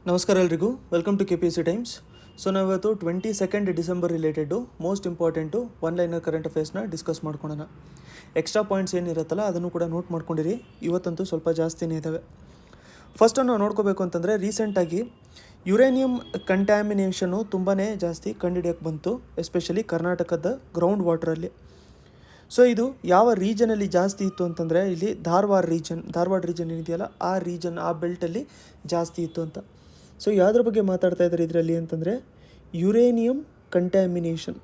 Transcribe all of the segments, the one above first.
ನಮಸ್ಕಾರ ಎಲ್ರಿಗೂ, welcome to KPSC Times. So ನಾವಿವತ್ತು 22 December related most important one liner current ಅಫೇರ್ಸ್ನ ಡಿಸ್ಕಸ್ ಮಾಡ್ಕೊಳ್ಳೋಣ. ಎಕ್ಸ್ಟ್ರಾ ಪಾಯಿಂಟ್ಸ್ ಏನಿರುತ್ತಲ್ಲ ಅದನ್ನು ಕೂಡ ನೋಟ್ ಮಾಡ್ಕೊಂಡಿರಿ. ಇವತ್ತಂತೂ ಸ್ವಲ್ಪ ಜಾಸ್ತಿನೇ ಇದ್ದಾವೆ. ಫಸ್ಟು ನಾವು ನೋಡ್ಕೋಬೇಕು ಅಂತಂದರೆ, ರೀಸೆಂಟಾಗಿ ಯುರೇನಿಯಂ ಕಂಟ್ಯಾಮಿನೇಷನು ತುಂಬಾ ಜಾಸ್ತಿ ಕಂಡುಹಿಡಿಯೋಕ್ಕೆ ಬಂತು, ಎಸ್ಪೆಷಲಿ ಕರ್ನಾಟಕದ ಗ್ರೌಂಡ್ ವಾಟ್ರಲ್ಲಿ. ಸೊ ಇದು ಯಾವ ರೀಜನಲ್ಲಿ ಜಾಸ್ತಿ ಇತ್ತು ಅಂತಂದರೆ, ಇಲ್ಲಿ ಧಾರವಾಡ ರೀಜನ್ ಏನಿದೆಯಲ್ಲ ಆ ಬೆಲ್ಟಲ್ಲಿ ಜಾಸ್ತಿ ಇತ್ತು ಅಂತ. ಸೊ ಯಾವುದ್ರ ಬಗ್ಗೆ ಮಾತಾಡ್ತಾ ಇದ್ದಾರೆ ಇದರಲ್ಲಿ ಅಂತಂದರೆ, ಯುರೇನಿಯಂ ಕಂಟ್ಯಾಮಿನೇಷನ್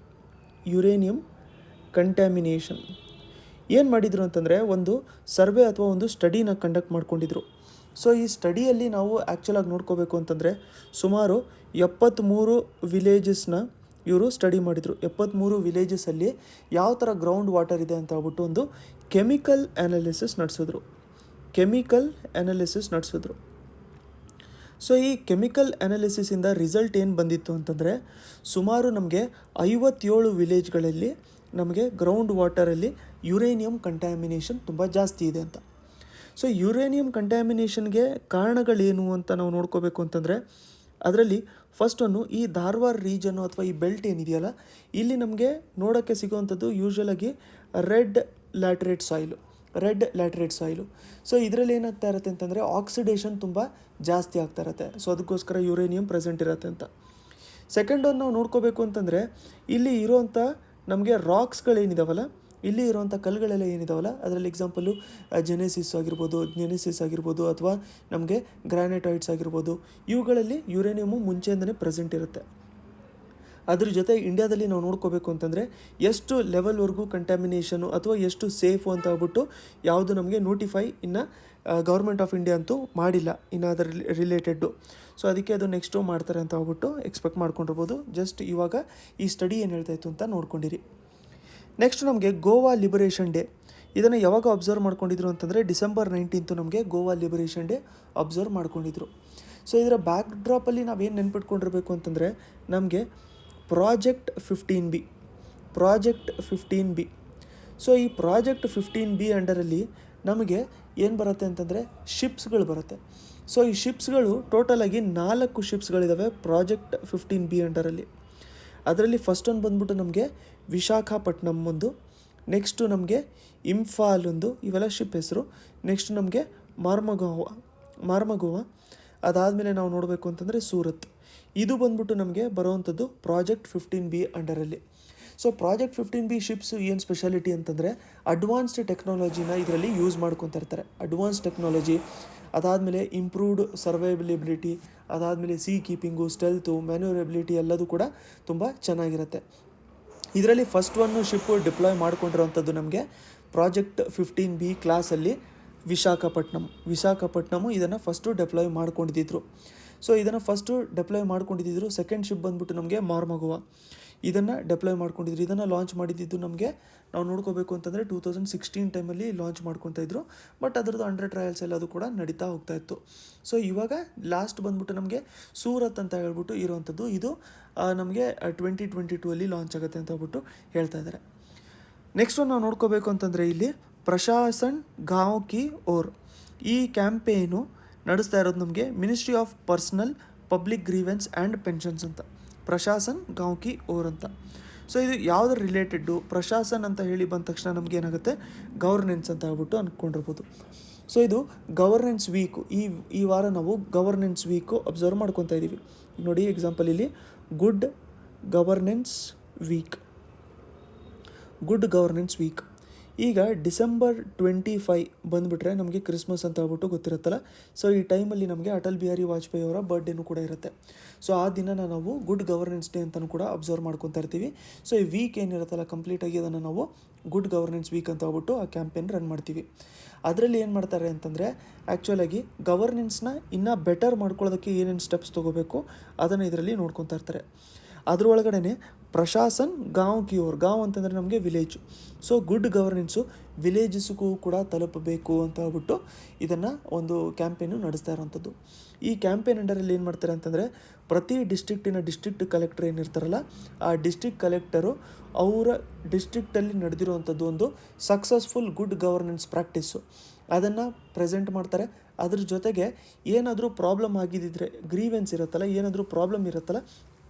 ಏನು ಮಾಡಿದರು ಅಂತಂದರೆ, ಒಂದು ಸರ್ವೆ ಅಥವಾ ಒಂದು ಸ್ಟಡಿನ ಕಂಡಕ್ಟ್ ಮಾಡ್ಕೊಂಡಿದ್ರು. ಸೊ ಈ ಸ್ಟಡಿಯಲ್ಲಿ ನಾವು ಆ್ಯಕ್ಚುಲಾಗಿ ನೋಡ್ಕೋಬೇಕು ಅಂತಂದರೆ, ಸುಮಾರು 73 ವಿಲೇಜಸ್ನ ಇವರು ಸ್ಟಡಿ ಮಾಡಿದರು. 73 ವಿಲೇಜಸಲ್ಲಿ ಯಾವ ಥರ ಗ್ರೌಂಡ್ ವಾಟರ್ ಇದೆ ಅಂತ ಹೇಳ್ಬಿಟ್ಟು ಒಂದು ಕೆಮಿಕಲ್ ಅನಾಲಿಸಿಸ್ ನಡೆಸಿದ್ರು. ಸೊ ಈ ಕೆಮಿಕಲ್ ಅನಾಲಿಸಿಸಿಂದ ರಿಸಲ್ಟ್ ಏನು ಬಂದಿತ್ತು ಅಂತಂದರೆ, ಸುಮಾರು ನಮಗೆ 57 ವಿಲೇಜ್ಗಳಲ್ಲಿ ನಮಗೆ ಗ್ರೌಂಡ್ ವಾಟರಲ್ಲಿ ಯುರೇನಿಯಂ ಕಂಟ್ಯಾಮಿನೇಷನ್ ತುಂಬ ಜಾಸ್ತಿ ಇದೆ ಅಂತ. ಸೊ ಯುರೇನಿಯಂ ಕಂಟ್ಯಾಮಿನೇಷನ್ಗೆ ಕಾರಣಗಳೇನು ಅಂತ ನಾವು ನೋಡ್ಕೋಬೇಕು ಅಂತಂದರೆ, ಅದರಲ್ಲಿ ಫಸ್ಟನ್ನು ಈ ಧಾರವಾಡ ರೀಜನ್ನು ಅಥವಾ ಈ ಬೆಲ್ಟ್ ಏನಿದೆಯಲ್ಲ, ಇಲ್ಲಿ ನಮಗೆ ನೋಡೋಕ್ಕೆ ಸಿಗುವಂಥದ್ದು ಯೂಶ್ವಲಾಗಿ ರೆಡ್ ಲ್ಯಾಟ್ರೇಟ್ ಸಾಯಿಲು. ಸೊ ಇದರಲ್ಲಿ ಏನಾಗ್ತಾ ಇರುತ್ತೆ ಅಂತಂದರೆ, ಆಕ್ಸಿಡೇಷನ್ ತುಂಬ ಜಾಸ್ತಿ ಆಗ್ತಾ ಇರುತ್ತೆ. ಸೊ ಅದಕ್ಕೋಸ್ಕರ ಯುರೇನಿಯಂ ಪ್ರೆಸೆಂಟ್ ಇರುತ್ತೆ ಅಂತ. ಸೆಕೆಂಡ್ ಒನ್ ನಾವು ನೋಡ್ಕೋಬೇಕು ಅಂತಂದರೆ, ಇಲ್ಲಿ ಇರುವಂಥ ನಮಗೆ ರಾಕ್ಸ್ಗಳೇನಿದಾವಲ್ಲ, ಇಲ್ಲಿ ಇರುವಂಥ ಕಲ್ಲುಗಳೆಲ್ಲ ಏನಿದಾವಲ್ಲ, ಅದರಲ್ಲಿ ಎಕ್ಸಾಂಪಲು ಜೆನೆಸಿಸ್ ಆಗಿರ್ಬೋದು ಅಥವಾ ನಮಗೆ ಗ್ರಾನೈಟೈಟ್ಸ್ ಆಗಿರ್ಬೋದು, ಇವುಗಳಲ್ಲಿ ಯುರೇನಿಯಮು ಮುಂಚೆಯಿಂದನೇ ಪ್ರೆಸೆಂಟ್ ಇರುತ್ತೆ. ಅದ್ರ ಜೊತೆ ಇಂಡಿಯಾದಲ್ಲಿ ನಾವು ನೋಡ್ಕೋಬೇಕು ಅಂತಂದರೆ, ಎಷ್ಟು ಲೆವೆಲ್ವರೆಗೂ ಕಂಟ್ಯಾಮಿನೇಷನು ಅಥವಾ ಎಷ್ಟು ಸೇಫು ಅಂತ ಹೇಳ್ಬಿಟ್ಟು ಯಾವುದು ನಮಗೆ ನೋಟಿಫೈ ಇನ್ನು ಗೌರ್ಮೆಂಟ್ ಆಫ್ ಇಂಡಿಯಾ ಅಂತೂ ಮಾಡಿಲ್ಲ ಇನ್ನು ಅದರ ರಿಲೇಟೆಡ್ಡು. ಸೊ ಅದಕ್ಕೆ ಅದು ನೆಕ್ಸ್ಟು ಮಾಡ್ತಾರೆ ಅಂತ ಹೇಳ್ಬಿಟ್ಟು ಎಕ್ಸ್ಪೆಕ್ಟ್ ಮಾಡ್ಕೊಂಡಿರ್ಬೋದು. ಜಸ್ಟ್ ಇವಾಗ ಈ ಸ್ಟಡಿ ಏನು ಹೇಳ್ತಾ ಇತ್ತು ಅಂತ ನೋಡ್ಕೊಂಡಿರಿ. ನೆಕ್ಸ್ಟ್ ನಮಗೆ ಗೋವಾ ಲಿಬರೇಷನ್ ಡೇ, ಇದನ್ನು ಯಾವಾಗ ಅಬ್ಸರ್ವ್ ಮಾಡ್ಕೊಂಡಿದ್ರು ಅಂತಂದರೆ, December 19 ನಮಗೆ ಗೋವಾ ಲಿಬರೇಷನ್ ಡೇ ಅಬ್ಸರ್ವ್ ಮಾಡ್ಕೊಂಡಿದ್ರು. ಸೊ ಇದರ ಬ್ಯಾಕ್ ಡ್ರಾಪಲ್ಲಿ ನಾವೇನು ನೆನ್ಪಿಟ್ಕೊಂಡಿರಬೇಕು ಅಂತಂದರೆ, ನಮಗೆ ಪ್ರಾಜೆಕ್ಟ್ 15B. ಸೊ ಈ ಪ್ರಾಜೆಕ್ಟ್ 15B ಅಂಡರಲ್ಲಿ ನಮಗೆ ಏನು ಬರುತ್ತೆ ಅಂತಂದರೆ, ಶಿಪ್ಸ್ಗಳು ಬರುತ್ತೆ. ಸೊ ಈ ಶಿಪ್ಸ್ಗಳು ಟೋಟಲಾಗಿ 4 ಶಿಪ್ಸ್ಗಳಿದ್ದಾವೆ ಪ್ರಾಜೆಕ್ಟ್ 15B ಅಂಡರಲ್ಲಿ. ಅದರಲ್ಲಿ ಫಸ್ಟ್ ಒಂದು ಬಂದ್ಬಿಟ್ಟು ನಮಗೆ ವಿಶಾಖಪಟ್ಟಣಂ ಒಂದು, ನೆಕ್ಸ್ಟು ನಮಗೆ ಇಂಫಾಲ್ ಒಂದು, ಇವೆಲ್ಲ ಶಿಪ್ ಹೆಸರು. ನೆಕ್ಸ್ಟ್ ನಮಗೆ ಮಾರ್ಮಗೋವಾ, ಅದಾದಮೇಲೆ ನಾವು ನೋಡಬೇಕು ಅಂತಂದರೆ ಸೂರತ್. ಇದು ಬಂದ್ಬಿಟ್ಟು ನಮಗೆ ಬರುವಂಥದ್ದು ಪ್ರಾಜೆಕ್ಟ್ 15B ಅಂಡರಲ್ಲಿ. ಸೊ ಪ್ರಾಜೆಕ್ಟ್ 15B ಶಿಪ್ಸ್ ಏನು ಸ್ಪೆಷಾಲಿಟಿ ಅಂತಂದರೆ, ಅಡ್ವಾನ್ಸ್ಡ್ ಟೆಕ್ನಾಲಜಿನ ಇದರಲ್ಲಿ ಯೂಸ್ ಮಾಡ್ಕೊತಾ ಇರ್ತಾರೆ. ಅಡ್ವಾನ್ಸ್ ಟೆಕ್ನಾಲಜಿ, ಅದಾದಮೇಲೆ ಇಂಪ್ರೂವ್ಡ್ ಸರ್ವೈವಲಿಬಿಲಿಟಿ, ಅದಾದಮೇಲೆ ಸೀ ಕೀಪಿಂಗು, ಸ್ಟೆಲ್ತು, ಮ್ಯಾನ್ಯೂರಬಿಲಿಟಿ ಎಲ್ಲದೂ ಕೂಡ ತುಂಬ ಚೆನ್ನಾಗಿರುತ್ತೆ. ಇದರಲ್ಲಿ ಫಸ್ಟ್ ಒನ್ನು ಶಿಪ್ಪು ಡಿಪ್ಲಾಯ್ ಮಾಡ್ಕೊಂಡಿರೋವಂಥದ್ದು ನಮಗೆ ಪ್ರಾಜೆಕ್ಟ್ 15B ಕ್ಲಾಸಲ್ಲಿ ವಿಶಾಖಪಟ್ಟಣಮು ಇದನ್ನು ಫಸ್ಟು ಡಿಪ್ಲಾಯ್ ಮಾಡ್ಕೊಂಡಿದ್ದರು. ಸೊ ಇದನ್ನು ಫಸ್ಟು ಡಿಪ್ಲಾಯ್ ಮಾಡ್ಕೊಂಡಿದ್ದರು. ಸೆಕೆಂಡ್ ಶಿಪ್ ಬಂದ್ಬಿಟ್ಟು ನಮಗೆ ಮಾರ್ಮಗೋವಾ, ಇದನ್ನು ಡಿಪ್ಲಾಯ್ ಮಾಡ್ಕೊಂಡಿದ್ರು. ಇದನ್ನು ಲಾಂಚ್ ಮಾಡಿದ್ದು ನಮಗೆ ನಾವು ನೋಡ್ಕೋಬೇಕು ಅಂತಂದರೆ 2016 ಟೈಮಲ್ಲಿ ಲಾಂಚ್ ಮಾಡ್ಕೊತಾ ಇದ್ರು. ಬಟ್ ಅದರದ್ದು ಅಂಡರ್ ಟ್ರಯಲ್ಸ್ ಎಲ್ಲದು ಕೂಡ ನಡೀತಾ ಹೋಗ್ತಾ ಇತ್ತು. ಸೊ ಇವಾಗ ಲಾಸ್ಟ್ ಬಂದ್ಬಿಟ್ಟು ನಮಗೆ ಸೂರತ್ ಅಂತ ಹೇಳ್ಬಿಟ್ಟು ಇರುವಂಥದ್ದು, ಇದು ನಮಗೆ 2022 ಲಾಂಚ್ ಆಗುತ್ತೆ ಅಂತ ಹೇಳ್ಬಿಟ್ಟು ಹೇಳ್ತಾ ಇದ್ದಾರೆ. ನೆಕ್ಸ್ಟ್ ನಾವು ನೋಡ್ಕೋಬೇಕು ಅಂತಂದರೆ, ಇಲ್ಲಿ ಪ್ರಶಾಸನ್ ಗಾಂವ್ ಕಿ ಓರ್, ಈ ಕ್ಯಾಂಪೇನು ನಡೆಸ್ತಾ ಇರೋದು ನಮಗೆ ministry of Personnel public grievance and pensions ಅಂತ, ಪ್ರಶಾಸನ್ ಗಾಂವ್ ಕಿ ಓರ್ ಅಂತ. ಸೊ ಇದು ಯಾವುದ್ರ ರಿಲೇಟೆಡ್ಡು, ಪ್ರಶಾಸನ್ ಅಂತ ಹೇಳಿ ಬಂದ ತಕ್ಷಣ ನಮ್ಗೆ ಏನಾಗುತ್ತೆ, ಗವರ್ನೆನ್ಸ್ ಅಂತ ಹೇಳ್ಬಿಟ್ಟು ಅಂದ್ಕೊಂಡಿರ್ಬೋದು. ಸೊ ಇದು ಗವರ್ನೆನ್ಸ್ ವೀಕು, ಈ ವಾರ ನಾವು ಗವರ್ನೆನ್ಸ್ ವೀಕು ಅಬ್ಸರ್ವ್ ಮಾಡ್ಕೊತಾ ಇದ್ದೀವಿ. ನೋಡಿ ಎಕ್ಸಾಂಪಲ್ ಇಲ್ಲಿ ಗುಡ್ ಗವರ್ನೆನ್ಸ್ ವೀಕ್. ಈಗ December 25 ಬಂದುಬಿಟ್ರೆ ನಮಗೆ ಕ್ರಿಸ್ಮಸ್ ಅಂತ ಹೇಳ್ಬಿಟ್ಟು ಗೊತ್ತಿರುತ್ತಲ್ಲ. ಸೊ ಈ ಟೈಮಲ್ಲಿ ನಮಗೆ ಅಟಲ್ ಬಿಹಾರಿ ವಾಜಪೇಯಿ ಅವರ ಬರ್ಡೇನೂ ಕೂಡ ಇರುತ್ತೆ. ಸೊ ಆ ದಿನ ನಾವು ಗುಡ್ ಗವರ್ನೆನ್ಸ್ ಡೇ ಅಂತಲೂ ಕೂಡ ಅಬ್ಸರ್ವ್ ಮಾಡ್ಕೊತಾ ಇರ್ತೀವಿ. ಸೊ ಈ ವೀಕ್ ಏನಿರುತ್ತಲ್ಲ ಕಂಪ್ಲೀಟಾಗಿ ಅದನ್ನು ನಾವು ಗುಡ್ ಗವರ್ನೆನ್ಸ್ ವೀಕ್ ಅಂತ ಹೇಳ್ಬಿಟ್ಟು ಆ ಕ್ಯಾಂಪೇನ್ ರನ್ ಮಾಡ್ತೀವಿ. ಅದರಲ್ಲಿ ಏನು ಮಾಡ್ತಾರೆ ಅಂತಂದರೆ, ಆ್ಯಕ್ಚುಲಾಗಿ ಗವರ್ನೆನ್ಸ್ನ ಇನ್ನೂ ಬೆಟರ್ ಮಾಡ್ಕೊಳ್ಳೋದಕ್ಕೆ ಏನೇನು ಸ್ಟೆಪ್ಸ್ ತೊಗೋಬೇಕು ಅದನ್ನು ಇದರಲ್ಲಿ ನೋಡ್ಕೊತಾ ಇರ್ತಾರೆ. ಅದರೊಳಗಡೆ ಪ್ರಶಾಸನ್ ಗಾಂವ್ ಕಿ ಓರ್, ಗಾಂವ್ ಅಂತಂದರೆ ನಮಗೆ ವಿಲೇಜ್. ಸೊ ಗುಡ್ ಗವರ್ನೆನ್ಸು ವಿಲೇಜಸ್ಗೂ ಕೂಡ ತಲುಪಬೇಕು ಅಂತ ಹೇಳ್ಬಿಟ್ಟು ಇದನ್ನು ಒಂದು ಕ್ಯಾಂಪೇನು ನಡೆಸ್ತಾ ಇರೋವಂಥದ್ದು. ಈ ಕ್ಯಾಂಪೇನ್ ಅಂಡರಲ್ಲಿ ಏನು ಮಾಡ್ತಾರೆ ಅಂತಂದರೆ, ಪ್ರತಿ ಡಿಸ್ಟ್ರಿಕ್ಟ್ ಕಲೆಕ್ಟರ್ ಏನಿರ್ತಾರಲ್ಲ, ಆ ಡಿಸ್ಟ್ರಿಕ್ಟ್ ಕಲೆಕ್ಟರು ಅವರ ಡಿಸ್ಟ್ರಿಕ್ಟಲ್ಲಿ ನಡೆದಿರುವಂಥದ್ದು ಒಂದು ಸಕ್ಸಸ್ಫುಲ್ ಗುಡ್ ಗವರ್ನೆನ್ಸ್ ಪ್ರಾಕ್ಟೀಸು ಅದನ್ನು ಪ್ರೆಸೆಂಟ್ ಮಾಡ್ತಾರೆ. ಅದ್ರ ಜೊತೆಗೆ ಏನಾದರೂ ಪ್ರಾಬ್ಲಮ್ ಆಗಿದ್ದಿದ್ರೆ ಗ್ರೀವೆನ್ಸ್ ಇರುತ್ತಲ್ಲ, ಏನಾದರೂ ಪ್ರಾಬ್ಲಮ್ ಇರುತ್ತಲ್ಲ,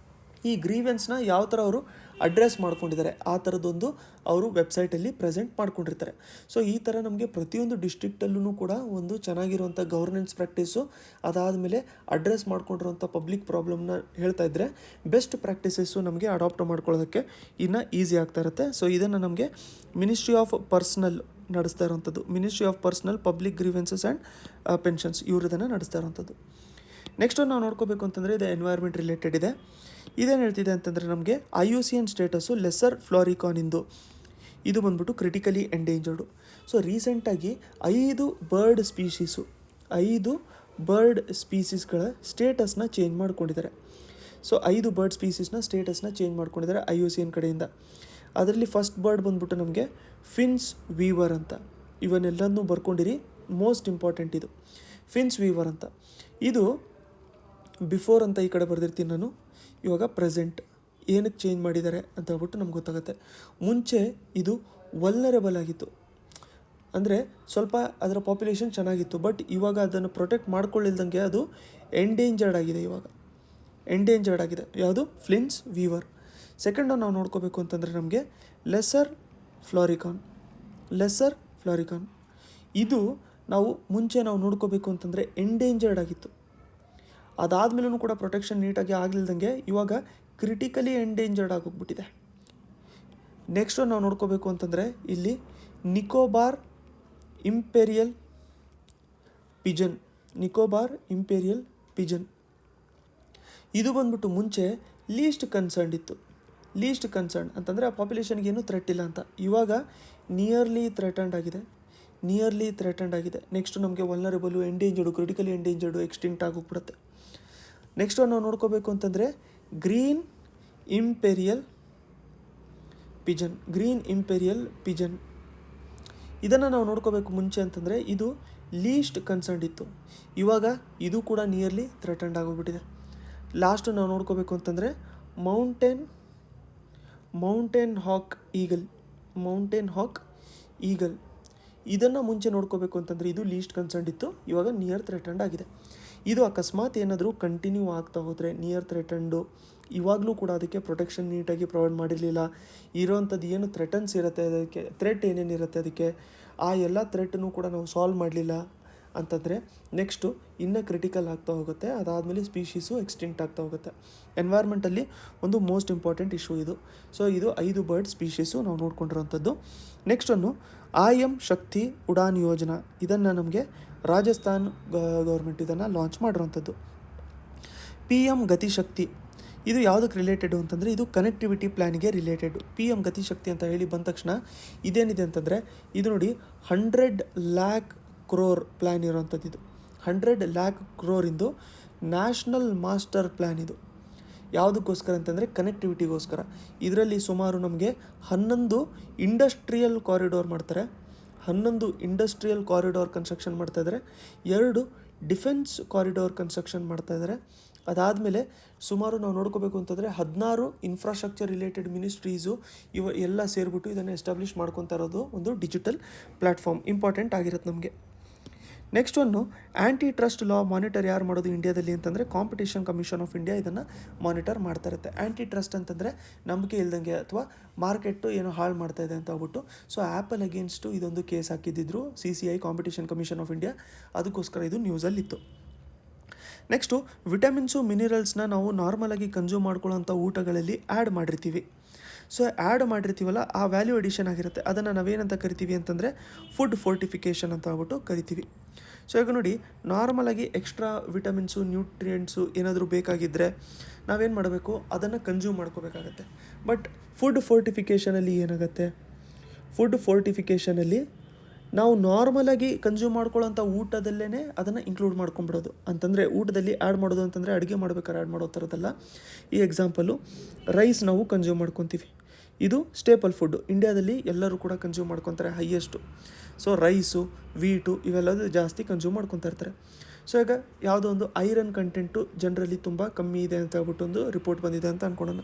ಈ ಗ್ರೀವೆನ್ಸ್ನ ಯಾವ ಥರ ಅವರು ಅಡ್ರೆಸ್ ಮಾಡ್ಕೊಂಡಿದ್ದಾರೆ ಆ ಥರದ್ದೊಂದು ಅವರು ವೆಬ್ಸೈಟಲ್ಲಿ ಪ್ರೆಸೆಂಟ್ ಮಾಡ್ಕೊಂಡಿರ್ತಾರೆ. ಸೊ ಈ ಥರ ನಮಗೆ ಪ್ರತಿಯೊಂದು ಡಿಸ್ಟ್ರಿಕ್ಟಲ್ಲೂ ಕೂಡ ಒಂದು ಚೆನ್ನಾಗಿರುವಂಥ ಗವರ್ನೆನ್ಸ್ ಪ್ರಾಕ್ಟೀಸು, ಅದಾದಮೇಲೆ ಅಡ್ರೆಸ್ ಮಾಡ್ಕೊಂಡಿರುವಂಥ ಪಬ್ಲಿಕ್ ಪ್ರಾಬ್ಲಮ್ನ ಹೇಳ್ತಾ ಇದ್ದರೆ ಬೆಸ್ಟ್ ಪ್ರಾಕ್ಟೀಸಸ್ಸು ನಮಗೆ ಅಡಾಪ್ಟ್ ಮಾಡ್ಕೊಳ್ಳೋದಕ್ಕೆ ಇನ್ನೂ ಈಸಿ ಆಗ್ತಾ ಇರುತ್ತೆ. ಸೊ ಇದನ್ನು ನಮಗೆ ಮಿನಿಸ್ಟ್ರಿ ಆಫ್ ಪರ್ಸನಲ್ ನಡೆಸ್ತಾ ಇರೋವಂಥದ್ದು, Ministry of Personnel Public Grievances and Pensions ಇವರು ಇದನ್ನು ನಡೆಸ್ತಾ ಇರೋವಂಥದ್ದು. ನೆಕ್ಸ್ಟ್ ನಾವು ನೋಡ್ಕೋಬೇಕು ಅಂತಂದರೆ ಇದು ಎನ್ವೈರ್ಮೆಂಟ್ ರಿಲೇಟೆಡ್ ಇದೆ. ಇದೇನು ಹೇಳ್ತಿದೆ ಅಂತಂದರೆ ನಮಗೆ IUCN ಸ್ಟೇಟಸ್ಸು ಲೆಸರ್ ಫ್ಲೋರಿಕಾನಿಂದು ಇದು ಬಂದ್ಬಿಟ್ಟು ಕ್ರಿಟಿಕಲಿ ಎಂಡೇಂಜರ್ಡು. ಸೊ ರೀಸೆಂಟಾಗಿ 5 ಬರ್ಡ್ ಸ್ಪೀಸೀಸ್ಗಳ ಸ್ಟೇಟಸ್ನ ಚೇಂಜ್ ಮಾಡ್ಕೊಂಡಿದ್ದಾರೆ. ಸೊ 5 ಬರ್ಡ್ ಸ್ಪೀಸೀಸ್ನ ಸ್ಟೇಟಸ್ನ ಚೇಂಜ್ ಮಾಡ್ಕೊಂಡಿದ್ದಾರೆ IUCN ಕಡೆಯಿಂದ. ಅದರಲ್ಲಿ ಫಸ್ಟ್ ಬರ್ಡ್ ಬಂದ್ಬಿಟ್ಟು ನಮಗೆ ಫಿನ್ಸ್ ವೀವರ್ ಅಂತ, ಇವನ್ನೆಲ್ಲನೂ ಬರ್ಕೊಂಡಿರಿ, ಮೋಸ್ಟ್ ಇಂಪಾರ್ಟೆಂಟ್ ಇದು ಫಿನ್ಸ್ ವೀವರ್ ಅಂತ. ಇದು ಬಿಫೋರ್ ಅಂತ ಈ ಕಡೆ ಬರೆದಿರ್ತೀನಿ ನಾನು, ಇವಾಗ ಪ್ರೆಸೆಂಟ್ ಏನಕ್ಕೆ ಚೇಂಜ್ ಮಾಡಿದ್ದಾರೆ ಅಂತ ಹೇಳ್ಬಿಟ್ಟು ನಮ್ಗೆ ಗೊತ್ತಾಗುತ್ತೆ. ಮುಂಚೆ ಇದು ವಲ್ನರೇಬಲ್ ಆಗಿತ್ತು, ಅಂದರೆ ಸ್ವಲ್ಪ ಅದರ ಪಾಪ್ಯುಲೇಷನ್ ಚೆನ್ನಾಗಿತ್ತು, ಬಟ್ ಇವಾಗ ಅದನ್ನು ಪ್ರೊಟೆಕ್ಟ್ ಮಾಡ್ಕೊಳ್ಳಿಲ್ದಂಗೆ ಅದು ಎಂಡೇಂಜರ್ಡ್ ಆಗಿದೆ. ಇವಾಗ ಎಂಡೇಂಜರ್ಡ್ ಆಗಿದೆ ಯಾವುದು? Fins Weaver. ಸೆಕೆಂಡ್ ನಾವು ನೋಡ್ಕೋಬೇಕು ಅಂತಂದರೆ ನಮಗೆ ಲೆಸರ್ ಫ್ಲಾರಿಕಾನ್. ಇದು ಮುಂಚೆ ನಾವು ನೋಡ್ಕೋಬೇಕು ಅಂತಂದರೆ ಎಂಡೇಂಜರ್ಡ್ ಆಗಿತ್ತು, ಅದಾದಮೇಲೂ ಕೂಡ ಪ್ರೊಟೆಕ್ಷನ್ ನೀಟಾಗಿ ಆಗಲಿಲ್ದಂಗೆ ಇವಾಗ ಕ್ರಿಟಿಕಲಿ ಎಂಡೇಂಜರ್ಡ್ ಆಗೋಗ್ಬಿಟ್ಟಿದೆ. ನೆಕ್ಸ್ಟ್ ನಾವು ನೋಡ್ಕೋಬೇಕು ಅಂತಂದರೆ ಇಲ್ಲಿ ನಿಕೋಬಾರ್ ಇಂಪೆರಿಯಲ್ ಪಿಜನ್ ಇದು ಬಂದ್ಬಿಟ್ಟು ಮುಂಚೆ ಲೀಸ್ಟ್ ಕನ್ಸರ್ನ್ ಅಂತಂದರೆ ಆ ಪಾಪ್ಯುಲೇಷನ್ಗೆ ಏನೂ ಥ್ರೆಟ್ ಇಲ್ಲ ಅಂತ, ಇವಾಗ ನಿಯರ್ಲಿ ಥ್ರೆಟನ್ಡ್ ಆಗಿದೆ. ನೆಕ್ಸ್ಟ್ ನಮಗೆ ವಲ್ನರೇಬಲು, ಎಂಡೇಂಜರ್ಡು, ಕ್ರಿಟಿಕಲಿ ಎಂಡೇಂಜರ್ಡು, ಎಕ್ಸ್ಟಿಂಕ್ಟ್ ಆಗೋಗ್ಬಿಡುತ್ತೆ. ನೆಕ್ಸ್ಟ್ ನಾವು ನೋಡ್ಕೋಬೇಕು ಅಂತಂದರೆ ಗ್ರೀನ್ ಇಂಪೆರಿಯಲ್ ಪಿಜನ್ ಇದನ್ನು ನಾವು ನೋಡ್ಕೋಬೇಕು. ಮುಂಚೆ ಅಂತಂದರೆ ಇದು ಲೀಸ್ಟ್ ಕನ್ಸರ್ನ್ ಇತ್ತು, ಇವಾಗ ಇದು ಕೂಡ ನಿಯರ್ಲಿ ಥ್ರೆಟನ್ಡ್ ಆಗೋಗ್ಬಿಟ್ಟಿದೆ. ಲಾಸ್ಟ್ ನಾವು ನೋಡ್ಕೋಬೇಕು ಅಂತಂದರೆ ಮೌಂಟೇನ್ ಹಾಕ್ ಈಗಲ್ ಇದನ್ನು ಮುಂಚೆ ನೋಡ್ಕೋಬೇಕು ಅಂತಂದರೆ ಇದು ಲೀಸ್ಟ್ ಕನ್ಸರ್ನ್ ಇತ್ತು, ಇವಾಗ ನಿಯರ್ ಥ್ರೆಟನ್ಡ್ ಆಗಿದೆ. ಇದು ಅಕಸ್ಮಾತ್ ಏನಾದರೂ ಕಂಟಿನ್ಯೂ ಆಗ್ತಾ ಹೋದರೆ ನಿಯರ್ ಥ್ರೆಟನ್ಡು, ಇವಾಗಲೂ ಕೂಡ ಅದಕ್ಕೆ ಪ್ರೊಟೆಕ್ಷನ್ ನೀಟಾಗಿ ಪ್ರೊವೈಡ್ ಮಾಡಿರಲಿಲ್ಲ, ಇರೋವಂಥದ್ದು ಏನು ಥ್ರೆಟನ್ಸ್ ಇರುತ್ತೆ, ಅದಕ್ಕೆ ಥ್ರೆಟ್ ಏನೇನಿರುತ್ತೆ ಅದಕ್ಕೆ ಆ ಎಲ್ಲ ಥ್ರೆಟನ್ನು ಕೂಡ ನಾವು ಸಾಲ್ವ್ ಮಾಡಲಿಲ್ಲ ಅಂತಂದರೆ ನೆಕ್ಸ್ಟು ಇನ್ನೂ ಕ್ರಿಟಿಕಲ್ ಆಗ್ತಾ ಹೋಗುತ್ತೆ, ಅದಾದಮೇಲೆ ಸ್ಪೀಶೀಸು ಎಕ್ಸ್ಟಿಂಕ್ಟ್ ಆಗ್ತಾ ಹೋಗುತ್ತೆ. ಎನ್ವೈರ್ಮೆಂಟಲ್ಲಿ ಒಂದು ಮೋಸ್ಟ್ ಇಂಪಾರ್ಟೆಂಟ್ ಇಶ್ಯೂ ಇದು. ಸೊ ಇದು 5 ಬರ್ಡ್ ಸ್ಪೀಶೀಸು ನಾವು ನೋಡ್ಕೊಂಡಿರೋವಂಥದ್ದು. ನೆಕ್ಸ್ಟನ್ನು IM ಶಕ್ತಿ ಉಡಾನ್ ಯೋಜನಾ, ಇದನ್ನು ನಮಗೆ ರಾಜಸ್ಥಾನ್ ಗೌರ್ಮೆಂಟ್ ಇದನ್ನು ಲಾಂಚ್ ಮಾಡಿರೋವಂಥದ್ದು. PM ಗತಿಶಕ್ತಿ ಇದು ಯಾವುದಕ್ಕೆ ರಿಲೇಟೆಡು ಅಂತಂದರೆ ಇದು ಕನೆಕ್ಟಿವಿಟಿ ಪ್ಲ್ಯಾನಿಗೆ ರಿಲೇಟೆಡು. PM ಗತಿಶಕ್ತಿ ಅಂತ ಹೇಳಿ ಬಂದ ತಕ್ಷಣ ಇದೇನಿದೆ ಅಂತಂದರೆ ಇದು ನೋಡಿ 100 lakh crore ಪ್ಲ್ಯಾನ್ ಇರೋವಂಥದ್ದು. ಇದು 100 lakh crore ಇಂದು ನ್ಯಾಷನಲ್ ಮಾಸ್ಟರ್ ಪ್ಲ್ಯಾನ್. ಇದು ಯಾವುದಕ್ಕೋಸ್ಕರ ಅಂತಂದರೆ ಕನೆಕ್ಟಿವಿಟಿಗೋಸ್ಕರ. ಇದರಲ್ಲಿ ಸುಮಾರು ನಮಗೆ 11 ಇಂಡಸ್ಟ್ರಿಯಲ್ ಕಾರಿಡೋರ್ ಮಾಡ್ತಾರೆ, 11 ಇಂಡಸ್ಟ್ರಿಯಲ್ ಕಾರಿಡೋರ್ ಕನ್ಸ್ಟ್ರಕ್ಷನ್ ಮಾಡ್ತಾಯಿದ್ದಾರೆ, 2 ಡಿಫೆನ್ಸ್ ಕಾರಿಡೋರ್ ಕನ್ಸ್ಟ್ರಕ್ಷನ್ ಮಾಡ್ತಾಯಿದ್ದಾರೆ. ಅದಾದಮೇಲೆ ಸುಮಾರು ನಾವು ನೋಡ್ಕೋಬೇಕು ಅಂತಂದರೆ 16 ಇನ್ಫ್ರಾಸ್ಟ್ರಕ್ಚರ್ ರಿಲೇಟೆಡ್ ಮಿನಿಸ್ಟ್ರೀಸು ಎಲ್ಲ ಸೇರಿಬಿಟ್ಟು ಇದನ್ನು ಎಸ್ಟಾಬ್ಲಿಷ್ ಮಾಡ್ಕೊತಾ ಇರೋದು ಒಂದು ಡಿಜಿಟಲ್ ಪ್ಲ್ಯಾಟ್ಫಾರ್ಮ್ ಇಂಪಾರ್ಟೆಂಟ್ ಆಗಿರುತ್ತೆ ನಮಗೆ. ನೆಕ್ಸ್ಟ್ ಒಂದು ಆ್ಯಂಟಿ ಟ್ರಸ್ಟ್ ಲಾ ಮಾನಿಟರ್ ಯಾರು ಮಾಡೋದು ಇಂಡಿಯಾದಲ್ಲಿ ಅಂತಂದರೆ ಕಾಂಪಿಟೇಷನ್ ಕಮಿಷನ್ ಆಫ್ ಇಂಡಿಯಾ ಇದನ್ನು ಮಾನಿಟರ್ ಮಾಡ್ತಾ ಇರುತ್ತೆ. ಆ್ಯಂಟಿ ಟ್ರಸ್ಟ್ ಅಂತಂದರೆ ನಂಬಿಕೆ ಇಲ್ದಂಗೆ ಅಥವಾ ಮಾರ್ಕೆಟು ಏನೋ ಹಾಳು ಮಾಡ್ತಾಯಿದೆ ಅಂತ ಹೇಳ್ಬಿಟ್ಟು, ಸೊ ಆ್ಯಪಲ್ ಅಗೇನ್ಸ್ಟು ಇದೊಂದು ಕೇಸ್ ಹಾಕಿದ್ದಿದ್ರು CCI Competition Commission of India, ಅದಕ್ಕೋಸ್ಕರ ಇದು ನ್ಯೂಸಲ್ಲಿತ್ತು. ನೆಕ್ಸ್ಟು ವಿಟಮಿನ್ಸು ಮಿನರಲ್ಸ್ನ ನಾವು ನಾರ್ಮಲಾಗಿ ಕನ್ಸ್ಯೂಮ್ ಮಾಡ್ಕೊಳ್ಳೋಂಥ ಊಟಗಳಲ್ಲಿ ಆ್ಯಡ್ ಮಾಡಿರ್ತೀವಿ. ಸೊ ಆ್ಯಡ್ ಮಾಡಿರ್ತೀವಲ್ಲ ಆ ವ್ಯಾಲ್ಯೂ ಎಡಿಷನ್ ಆಗಿರುತ್ತೆ, ಅದನ್ನು ನಾವೇನಂತ ಕರಿತೀವಿ ಅಂತಂದರೆ ಫುಡ್ ಫೋರ್ಟಿಫಿಕೇಷನ್ ಅಂತ ಹೇಳ್ಬಿಟ್ಟು ಕರಿತೀವಿ. ಸೊ ಈಗ ನೋಡಿ ನಾರ್ಮಲಾಗಿ ಎಕ್ಸ್ಟ್ರಾ ವಿಟಮಿನ್ಸು ನ್ಯೂಟ್ರಿಯೆಂಟ್ಸು ಏನಾದರೂ ಬೇಕಾಗಿದ್ದರೆ ನಾವೇನು ಮಾಡಬೇಕು, ಅದನ್ನು ಕನ್ಸ್ಯೂಮ್ ಮಾಡ್ಕೋಬೇಕಾಗತ್ತೆ. ಬಟ್ ಫುಡ್ ಫೋರ್ಟಿಫಿಕೇಷನಲ್ಲಿ ಏನಾಗುತ್ತೆ, ಫುಡ್ ಫೋರ್ಟಿಫಿಕೇಷನಲ್ಲಿ ನಾವು ನಾರ್ಮಲಾಗಿ ಕನ್ಸ್ಯೂಮ್ ಮಾಡ್ಕೊಳ್ಳೋಂಥ ಊಟದಲ್ಲೇ ಅದನ್ನು ಇನ್ಕ್ಲೂಡ್ ಮಾಡ್ಕೊಂಬಿಡೋದು. ಅಂತಂದರೆ ಊಟದಲ್ಲಿ ಆ್ಯಡ್ ಮಾಡೋದು ಅಂತಂದರೆ ಅಡುಗೆ ಮಾಡ್ಬೇಕಾದ್ರೆ ಆ್ಯಡ್ ಮಾಡೋ ಥರದ್ದಲ್ಲ. ಈ ಎಕ್ಸಾಂಪಲು ರೈಸ್ ನಾವು ಕನ್ಸ್ಯೂಮ್ ಮಾಡ್ಕೊತೀವಿ, ಇದು ಸ್ಟೇಪಲ್ ಫುಡ್ಡು, ಇಂಡಿಯಾದಲ್ಲಿ ಎಲ್ಲರೂ ಕೂಡ ಕನ್ಸ್ಯೂಮ್ ಮಾಡ್ಕೊತಾರೆ ಹೈಯೆಸ್ಟು. ಸೊ ರೈಸು, ವೀಟು ಇವೆಲ್ಲದು ಜಾಸ್ತಿ ಕನ್ಸ್ಯೂಮ್ ಮಾಡ್ಕೊತಾ ಇರ್ತಾರೆ. ಸೊ ಈಗ ಯಾವುದೋ ಒಂದು ಐರನ್ ಕಂಟೆಂಟು ಜನರಲ್ಲಿ ತುಂಬ ಕಮ್ಮಿ ಇದೆ ಅಂತ ಹೇಳ್ಬಿಟ್ಟು ಒಂದು ರಿಪೋರ್ಟ್ ಬಂದಿದೆ ಅಂತ ಅಂದ್ಕೊಳ್ಳೋಣ.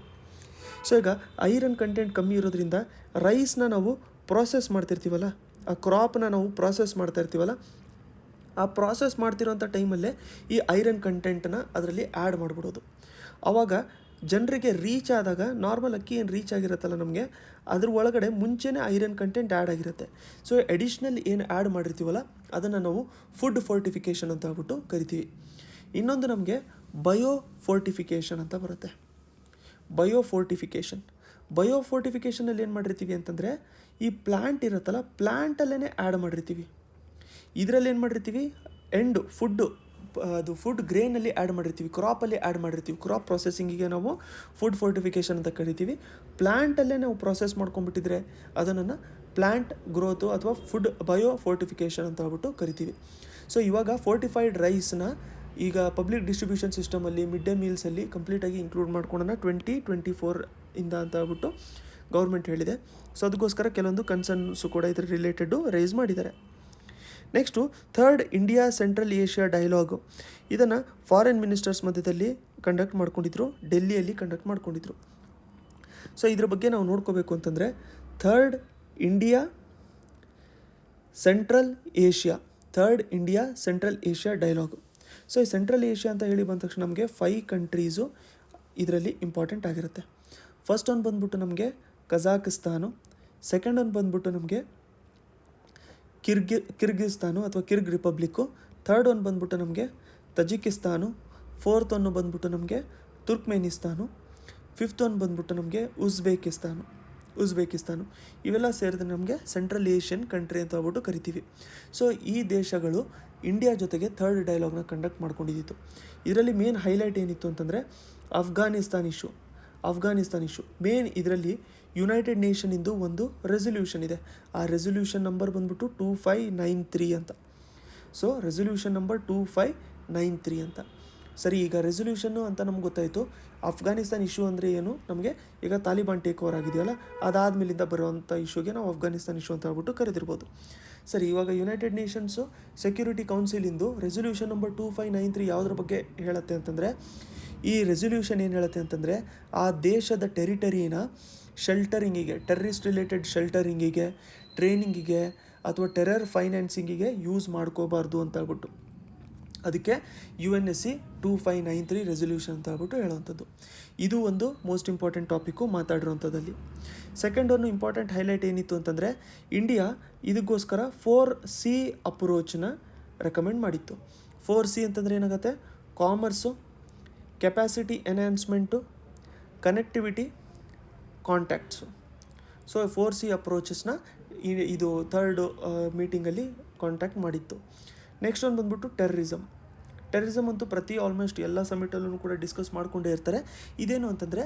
ಸೊ ಈಗ ಐರನ್ ಕಂಟೆಂಟ್ ಕಮ್ಮಿ ಇರೋದ್ರಿಂದ ರೈಸ್ನ ನಾವು ಪ್ರಾಸೆಸ್ ಮಾಡ್ತಿರ್ತೀವಲ್ಲ, ಆ ಕ್ರಾಪ್ನ ನಾವು ಪ್ರಾಸೆಸ್ ಮಾಡ್ತಾ ಇರ್ತೀವಲ್ಲ, ಆ ಪ್ರಾಸೆಸ್ ಮಾಡ್ತಿರೋಂಥ ಟೈಮಲ್ಲೇ ಈ ಐರನ್ ಕಂಟೆಂಟನ್ನು ಅದರಲ್ಲಿ ಆ್ಯಡ್ ಮಾಡಿಬಿಡೋದು. ಆವಾಗ ಜನರಿಗೆ ರೀಚ್ ಆದಾಗ ನಾರ್ಮಲ್ ಅಕ್ಕಿ ಏನು ರೀಚ್ ಆಗಿರುತ್ತಲ್ಲ ನಮಗೆ, ಅದ್ರ ಒಳಗಡೆ ಮುಂಚೆನೇ ಐರನ್ ಕಂಟೆಂಟ್ ಆ್ಯಡ್ ಆಗಿರುತ್ತೆ. ಸೊ ಎಡಿಷ್ನಲ್ ಏನು ಆ್ಯಡ್ ಮಾಡಿರ್ತೀವಲ್ಲ ಅದನ್ನು ನಾವು ಫುಡ್ ಫೋರ್ಟಿಫಿಕೇಷನ್ ಅಂತ ಹೇಳ್ಬಿಟ್ಟು ಕರಿತೀವಿ. ಇನ್ನೊಂದು ನಮಗೆ ಬಯೋಫೋರ್ಟಿಫಿಕೇಷನ್ ಅಂತ ಬರುತ್ತೆ. ಬಯೋಫೋರ್ಟಿಫಿಕೇಷನಲ್ಲಿ ಏನು ಮಾಡಿರ್ತೀವಿ ಅಂತಂದರೆ, ಈ ಪ್ಲ್ಯಾಂಟ್ ಇರುತ್ತಲ್ಲ ಪ್ಲ್ಯಾಂಟಲ್ಲೇ ಆ್ಯಡ್ ಮಾಡಿರ್ತೀವಿ. ಇದರಲ್ಲಿ ಏನು ಮಾಡಿರ್ತೀವಿ, ಫುಡ್ ಗ್ರೇನಲ್ಲಿ ಆ್ಯಡ್ ಮಾಡಿರ್ತೀವಿ, ಕ್ರಾಪಲ್ಲಿ ಆ್ಯಡ್ ಮಾಡಿರ್ತೀವಿ. ಕ್ರಾಪ್ ಪ್ರೊಸೆಸಿಂಗಿಗೆ ನಾವು ಫುಡ್ ಫೋರ್ಟಿಫಿಕೇಷನ್ ಅಂತ ಕರಿತೀವಿ. ಪ್ಲ್ಯಾಂಟಲ್ಲೇ ನಾವು ಪ್ರೊಸೆಸ್ ಮಾಡ್ಕೊಂಡ್ಬಿಟ್ಟಿದ್ರೆ ಅದನ್ನು ಪ್ಲ್ಯಾಂಟ್ ಗ್ರೋತು ಅಥವಾ ಫುಡ್ ಬಯೋಫೋರ್ಟಿಫಿಕೇಷನ್ ಅಂತ ಹೇಳ್ಬಿಟ್ಟು ಕರಿತೀವಿ. ಸೊ ಇವಾಗ ಫೋರ್ಟಿಫೈಡ್ ರೈಸ್ನ ಈಗ ಪಬ್ಲಿಕ್ ಡಿಸ್ಟ್ರಿಬ್ಯೂಷನ್ ಸಿಸ್ಟಮಲ್ಲಿ ಮಿಡ್ ಡೇ ಮೀಲ್ಸಲ್ಲಿ ಕಂಪ್ಲೀಟಾಗಿ ಇನ್ಕ್ಲೂಡ್ ಮಾಡ್ಕೊಳ್ಳೋಣ 2024 ಇಂದ ಅಂತ ಹೇಳ್ಬಿಟ್ಟು ಗೌರ್ಮೆಂಟ್ ಹೇಳಿದೆ. ಸೊ ಅದಕ್ಕೋಸ್ಕರ ಕೆಲವೊಂದು ಕನ್ಸರ್ನ್ಸು ಕೂಡ ಇದ್ರ ರಿಲೇಟೆಡ್ಡು ರೈಸ್ ಮಾಡಿದ್ದಾರೆ. Next third India central Asia dialogue, ಇದನ್ನು ಫಾರಿನ್ ಮಿನಿಸ್ಟರ್ಸ್ ಮಧ್ಯದಲ್ಲಿ ಕಂಡಕ್ಟ್ ಮಾಡ್ಕೊಂಡಿದ್ರು, ಡೆಲ್ಲಿಯಲ್ಲಿ ಕಂಡಕ್ಟ್ ಮಾಡ್ಕೊಂಡಿದ್ರು. ಸೊ ಇದ್ರ ಬಗ್ಗೆ ನಾವು ನೋಡ್ಕೋಬೇಕು ಅಂತಂದರೆ third India central Asia dialogue. So ಈ ಸೆಂಟ್ರಲ್ ಏಷ್ಯಾ ಅಂತ ಹೇಳಿ ಬಂದ ತಕ್ಷಣ ನಮಗೆ 5 ಕಂಟ್ರೀಸು ಇದರಲ್ಲಿ ಇಂಪಾರ್ಟೆಂಟ್ ಆಗಿರುತ್ತೆ. ಫಸ್ಟ್ ಒಂದು ಬಂದ್ಬಿಟ್ಟು ನಮಗೆ ಕಜಾಕಿಸ್ತಾನು, ಸೆಕೆಂಡ್ ಒಂದು ಬಂದ್ಬಿಟ್ಟು ನಮಗೆ ಕಿರ್ಗಿಸ್ತಾನು ಅಥವಾ ಕಿರ್ಗ್ ರಿಪಬ್ಲಿಕ್ಕು, ಥರ್ಡ್ ಒಂದು ಬಂದ್ಬಿಟ್ಟು ನಮಗೆ ತಜಿಕಿಸ್ತಾನು, ಫೋರ್ತ್ ಒಂದು ಬಂದ್ಬಿಟ್ಟು ನಮಗೆ ತುರ್ಕ್ಮೇನಿಸ್ತಾನು, ಫಿಫ್ತ್ ಒಂದು ಬಂದ್ಬಿಟ್ಟು ನಮಗೆ ಉಜ್ಬೇಕಿಸ್ತಾನು. ಇವೆಲ್ಲ ಸೇರಿದ್ರೆ ನಮಗೆ ಸೆಂಟ್ರಲ್ ಏಷ್ಯನ್ ಕಂಟ್ರಿ ಅಂತ ಹೇಳ್ಬಿಟ್ಟು ಕರಿತೀವಿ. ಸೊ ಈ ದೇಶಗಳು ಇಂಡಿಯಾ ಜೊತೆಗೆ ಥರ್ಡ್ ಡೈಲಾಗ್ನ ಕಂಡಕ್ಟ್ ಮಾಡ್ಕೊಂಡಿದ್ದಿತ್ತು. ಇದರಲ್ಲಿ ಮೇನ್ ಹೈಲೈಟ್ ಏನಿತ್ತು ಅಂತಂದರೆ ಅಫ್ಘಾನಿಸ್ತಾನ್ ಇಶ್ಯೂ ಮೇನ್. ಇದರಲ್ಲಿ ಯುನೈಟೆಡ್ ನೇಷನಿಂದು ಒಂದು ರೆಸೊಲ್ಯೂಷನ್ ಇದೆ. ಆ ರೆಸೊಲ್ಯೂಷನ್ ನಂಬರ್ ಬಂದ್ಬಿಟ್ಟು 2593 ಅಂತ. ಸೊ ರೆಸೊಲ್ಯೂಷನ್ ನಂಬರ್ 2593 ಅಂತ. ಸರಿ, ಈಗ ರೆಸೊಲ್ಯೂಷನ್ನು ಅಂತ ನಮ್ಗೆ ಗೊತ್ತಾಯಿತು. ಅಫ್ಘಾನಿಸ್ತಾನ್ ಇಶ್ಯೂ ಅಂದರೆ ಏನು, ನಮಗೆ ಈಗ ತಾಲಿಬಾನ್ ಟೇಕ್ ಓವರ್ ಆಗಿದೆಯಲ್ಲ, ಅದಾದಮೇಲಿಂದ ಬರುವಂಥ ಇಶ್ಯೂಗೆ ನಾವು ಅಫ್ಘಾನಿಸ್ತಾನ್ ಇಶ್ಯೂ ಅಂತ ಹೇಳ್ಬಿಟ್ಟು ಕರೆದಿರ್ಬೋದು. ಸರಿ, ಇವಾಗ ಯುನೈಟೆಡ್ ನೇಷನ್ಸು ಸೆಕ್ಯೂರಿಟಿ ಕೌನ್ಸಿಲಿಂದು ರೆಸೊಲ್ಯೂಷನ್ ನಂಬರ್ 2593 ಯಾವುದ್ರ ಬಗ್ಗೆ ಹೇಳುತ್ತೆ ಅಂತಂದರೆ, ಈ ರೆಸೊಲ್ಯೂಷನ್ ಏನು ಹೇಳುತ್ತೆ ಅಂತಂದರೆ, ಆ ದೇಶದ ಟೆರಿಟರಿನ ಶೆಲ್ಟರಿಂಗಿಗೆ, ಟೆರ್ರಿಸ್ಟ್ ರಿಲೇಟೆಡ್ ಶೆಲ್ಟರಿಂಗಿಗೆ, ಟ್ರೈನಿಂಗಿಗೆ ಅಥವಾ ಟೆರರ್ ಫೈನಾನ್ಸಿಂಗಿಗೆ ಯೂಸ್ ಮಾಡ್ಕೋಬಾರ್ದು ಅಂತ ಹೇಳ್ಬಿಟ್ಟು, ಅದಕ್ಕೆ UNSC 2593 ರೆಸೊಲ್ಯೂಷನ್ ಅಂತ ಹೇಳ್ಬಿಟ್ಟು ಹೇಳುವಂಥದ್ದು. ಇದು ಒಂದು ಮೋಸ್ಟ್ ಇಂಪಾರ್ಟೆಂಟ್ ಟಾಪಿಕ್ಕು ಮಾತಾಡಿರೋಂಥದ್ದಲ್ಲಿ. ಸೆಕೆಂಡ್ ಒಂದು ಇಂಪಾರ್ಟೆಂಟ್ ಹೈಲೈಟ್ ಏನಿತ್ತು ಅಂತಂದರೆ, ಇಂಡಿಯಾ ಇದಕ್ಕೋಸ್ಕರ 4C ಅಪ್ರೋಚನ್ನ ರೆಕಮೆಂಡ್ ಮಾಡಿತ್ತು. 4C ಅಂತಂದರೆ ಏನಾಗುತ್ತೆ, commerce, capacity enhancement, connectivity, contacts. So 4C ಅಪ್ರೋಚಸ್ನ ಇದು ಥರ್ಡ್ ಮೀಟಿಂಗಲ್ಲಿ ಕಾಂಟ್ಯಾಕ್ಟ್ ಮಾಡಿತ್ತು. ನೆಕ್ಸ್ಟ್ ಒಂದು ಬಂದ್ಬಿಟ್ಟು ಟೆರ್ರಿಸಮ್ ಅಂತೂ ಆಲ್ಮೋಸ್ಟ್ ಎಲ್ಲ ಸಮಿಟಲ್ಲೂ ಕೂಡ ಡಿಸ್ಕಸ್ ಮಾಡಿಕೊಂಡೇ ಇರ್ತಾರೆ. ಇದೇನು ಅಂತಂದರೆ,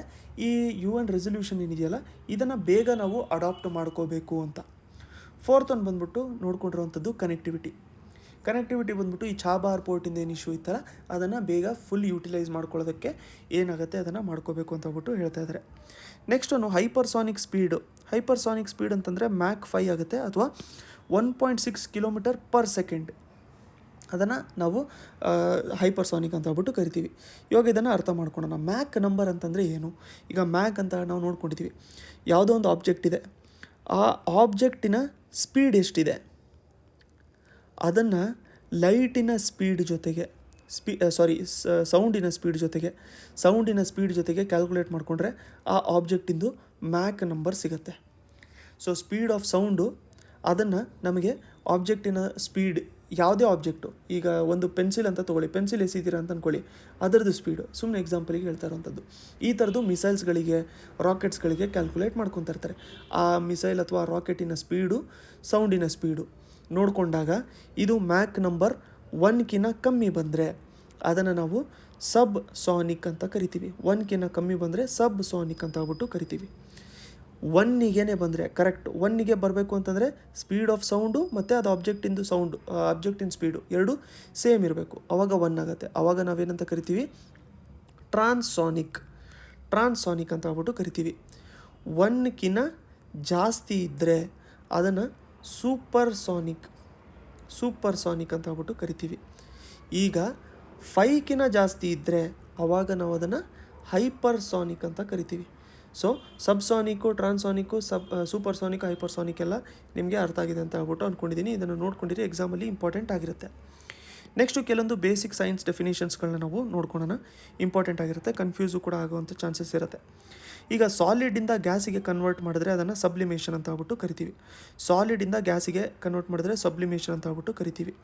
ಈ UN ರೆಸೊಲ್ಯೂಷನ್ ಏನಿದೆಯಲ್ಲ ಇದನ್ನು ಬೇಗ ನಾವು ಅಡಾಪ್ಟ್ ಮಾಡ್ಕೋಬೇಕು ಅಂತ. ಫೋರ್ತ್ ಒಂದು ಬಂದ್ಬಿಟ್ಟು ನೋಡ್ಕೊಂಡಿರೋವಂಥದ್ದು ಕನೆಕ್ಟಿವಿಟಿ ಬಂದ್ಬಿಟ್ಟು ಈ ಚಾಬಾರ್ ಪೋರ್ಟಿಂದ ಏನು ಇಶ್ಯೂ ಇತ್ತಲ್ಲ ಅದನ್ನು ಬೇಗ ಫುಲ್ ಯೂಟಿಲೈಸ್ ಮಾಡ್ಕೊಳ್ಳೋದಕ್ಕೆ ಏನಾಗುತ್ತೆ ಅದನ್ನು ಮಾಡ್ಕೋಬೇಕು ಅಂತ ಹೇಳ್ಬಿಟ್ಟು ಹೇಳ್ತಾ ಇದ್ದಾರೆ. ನೆಕ್ಸ್ಟ್ ಒಂದು ಹೈಪರ್ಸಾನಿಕ್ ಸ್ಪೀಡ್ ಅಂತಂದರೆ ಮ್ಯಾಕ್ 5 ಆಗುತ್ತೆ, ಅಥವಾ 1.6 km/s. ಅದನ್ನು ನಾವು ಹೈಪರ್ಸಾನಿಕ್ ಅಂತ ಹೇಳ್ಬಿಟ್ಟು ಕರಿತೀವಿ. ಇವಾಗ ಇದನ್ನು ಅರ್ಥ ಮಾಡ್ಕೊಳ್ಳೋಣ. ಮ್ಯಾಕ್ ನಂಬರ್ ಅಂತಂದರೆ ಏನು? ಈಗ ಮ್ಯಾಕ್ ಅಂತ ನಾವು ನೋಡ್ಕೊಂಡಿದ್ದೀವಿ, ಯಾವುದೋ ಒಂದು ಆಬ್ಜೆಕ್ಟ್ ಇದೆ, ಆ ಆಬ್ಜೆಕ್ಟಿನ ಸ್ಪೀಡ್ ಎಷ್ಟಿದೆ ಅದನ್ನು ಲೈಟಿನ ಸ್ಪೀಡ್ ಜೊತೆಗೆ ಸೌಂಡಿನ ಸ್ಪೀಡ್ ಜೊತೆಗೆ ಕ್ಯಾಲ್ಕುಲೇಟ್ ಮಾಡಿಕೊಂಡ್ರೆ ಆ ಆಬ್ಜೆಕ್ಟಿಂದು ಮ್ಯಾಕ್ ನಂಬರ್ ಸಿಗುತ್ತೆ. ಸೊ ಸ್ಪೀಡ್ ಆಫ್ ಸೌಂಡು ಅದನ್ನು ನಮಗೆ ಆಬ್ಜೆಕ್ಟಿನ ಸ್ಪೀಡ್, ಯಾವುದೇ ಆಬ್ಜೆಕ್ಟು, ಈಗ ಒಂದು ಪೆನ್ಸಿಲ್ ಅಂತ ತೊಗೊಳ್ಳಿ, ಪೆನ್ಸಿಲ್ ಎಸಿದ್ದೀರಾ ಅಂತ ಅಂದ್ಕೊಳ್ಳಿ, ಅದರದ್ದು ಸ್ಪೀಡು ಸುಮ್ಮನೆ ಎಕ್ಸಾಂಪಲಿಗೆ ಹೇಳ್ತಾ ಇರೋವಂಥದ್ದು. ಈ ಥರದ್ದು ಮಿಸೈಲ್ಸ್ಗಳಿಗೆ, ರಾಕೆಟ್ಸ್ಗಳಿಗೆ ಕ್ಯಾಲ್ಕುಲೇಟ್ ಮಾಡ್ಕೊತಾ ಇರ್ತಾರೆ. ಆ ಮಿಸೈಲ್ ಅಥವಾ ರಾಕೆಟಿನ ಸ್ಪೀಡು, ಸೌಂಡಿನ ಸ್ಪೀಡು ನೋಡಿಕೊಂಡಾಗ ಇದು ಮ್ಯಾಕ್ ನಂಬರ್ 1ಕ್ಕಿಂತ ಕಮ್ಮಿ ಬಂದರೆ ಅದನ್ನು ನಾವು ಸಬ್ ಸಾನಿಕ್ ಅಂತ ಕರಿತೀವಿ. 1ಕ್ಕಿಂತ ಕಮ್ಮಿ ಬಂದರೆ ಸಬ್ ಸಾನಿಕ್ ಅಂತ ಹೇಳ್ಬಿಟ್ಟು ಕರಿತೀವಿ. 1ಗೆ ಬಂದರೆ ಕರೆಕ್ಟ್ 1ಗೆ ಬರಬೇಕು ಅಂತಂದರೆ ಸ್ಪೀಡ್ ಆಫ್ ಸೌಂಡು ಮತ್ತು ಅದು ಆಬ್ಜೆಕ್ಟಿನ ಸ್ಪೀಡು ಎರಡೂ ಸೇಮ್ ಇರಬೇಕು, ಆವಾಗ 1 ಆಗುತ್ತೆ. ಆವಾಗ ನಾವೇನಂತ ಕರಿತೀವಿ, ಟ್ರಾನ್ಸಾನಿಕ್ ಅಂತ ಹೇಳ್ಬಿಟ್ಟು ಕರಿತೀವಿ. 1ಕ್ಕಿಂತ ಜಾಸ್ತಿ ಇದ್ದರೆ ಅದನ್ನು ಸೂಪರ್ ಸಾನಿಕ್ ಅಂತ ಹೇಳ್ಬಿಟ್ಟು ಕರಿತೀವಿ. ಈಗ 5ಕ್ಕಿಂತ ಜಾಸ್ತಿ ಇದ್ದರೆ ಆವಾಗ ನಾವು ಅದನ್ನು ಹೈಪರ್ಸಾನಿಕ್ ಅಂತ ಕರಿತೀವಿ. ಸೊ ಸಬ್ಸಾನಿಕ್ಕು, ಟ್ರಾನ್ಸಾನಿಕ್ಕು, ಸೂಪರ್ ಸಾನಿಕ್, ಹೈಪರ್ಸಾನಿಕ್ ಎಲ್ಲ ನಿಮಗೆ ಅರ್ಥ ಆಗಿದೆ ಅಂತ ಹೇಳ್ಬಿಟ್ಟು ಅಂದ್ಕೊಂಡಿದ್ದೀನಿ. ಇದನ್ನು ನೋಡ್ಕೊಂಡಿರಿ, ಎಕ್ಸಾಮಲ್ಲಿ ಇಂಪಾರ್ಟೆಂಟ್ ಆಗಿರುತ್ತೆ. ನೆಕ್ಸ್ಟು ಕೆಲವೊಂದು ಬೇಸಿಕ್ ಸೈನ್ಸ್ ಡೆಫಿನೇಷನ್ಸ್ಗಳನ್ನ ನಾವು ನೋಡ್ಕೊಳ್ಳೋಣ. ಇಂಪಾರ್ಟೆಂಟ್ ಆಗಿರುತ್ತೆ, ಕನ್ಫ್ಯೂಸು ಕೂಡ ಆಗುವಂಥ ಚಾನ್ಸಸ್ ಇರುತ್ತೆ. ಈಗ ಸಾಲಿಡಿಂದ ಗ್ಯಾಸಿಗೆ ಕನ್ವರ್ಟ್ ಮಾಡಿದ್ರೆ ಅದನ್ನು ಸಬ್ಲಿಮೇಷನ್ ಅಂತ ಹೇಳ್ಬಿಟ್ಟು ಕರಿತೀವಿ. ಸಾಲಿಡಿಂದ ಗ್ಯಾಸಿಗೆ ಕನ್ವರ್ಟ್ ಮಾಡಿದ್ರೆ ಸಬ್ಲಿಮೇಷನ್ ಅಂತ ಹೇಳ್ಬಿಟ್ಟು ಕರಿತೀವಿ.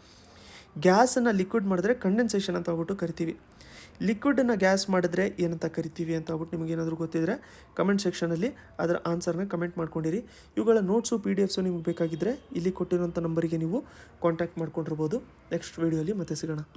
ಗ್ಯಾಸನ್ನು ಲಿಕ್ವಿಡ್ ಮಾಡಿದ್ರೆ ಕಂಡೆನ್ಸೇಷನ್ ಅಂತ ಹೇಳ್ಬಿಟ್ಟು ಕರಿತೀವಿ. ಲಿಕ್ವಿಡನ್ನು ಗ್ಯಾಸ್ ಮಾಡಿದ್ರೆ ಏನಂತ ಕರಿತೀವಿ ಅಂತ ಹೇಳ್ಬಿಟ್ಟು ನಿಮಗೇನಾದರೂ ಗೊತ್ತಿದ್ದರೆ ಕಮೆಂಟ್ ಸೆಕ್ಷನಲ್ಲಿ ಅದರ ಆನ್ಸರ್ನ ಕಮೆಂಟ್ ಮಾಡ್ಕೊಂಡಿರಿ. ಇವುಗಳ ನೋಟ್ಸು PDF ನಿಮಗೆ ಬೇಕಾಗಿದ್ದರೆ ಇಲ್ಲಿ ಕೊಟ್ಟಿರುವಂಥ ನಂಬರಿಗೆ ನೀವು ಕಾಂಟ್ಯಾಕ್ಟ್ ಮಾಡ್ಕೊಂಡಿರ್ಬೋದು. ನೆಕ್ಸ್ಟ್ ವೀಡಿಯೋಲಿ ಮತ್ತೆ ಸಿಗೋಣ.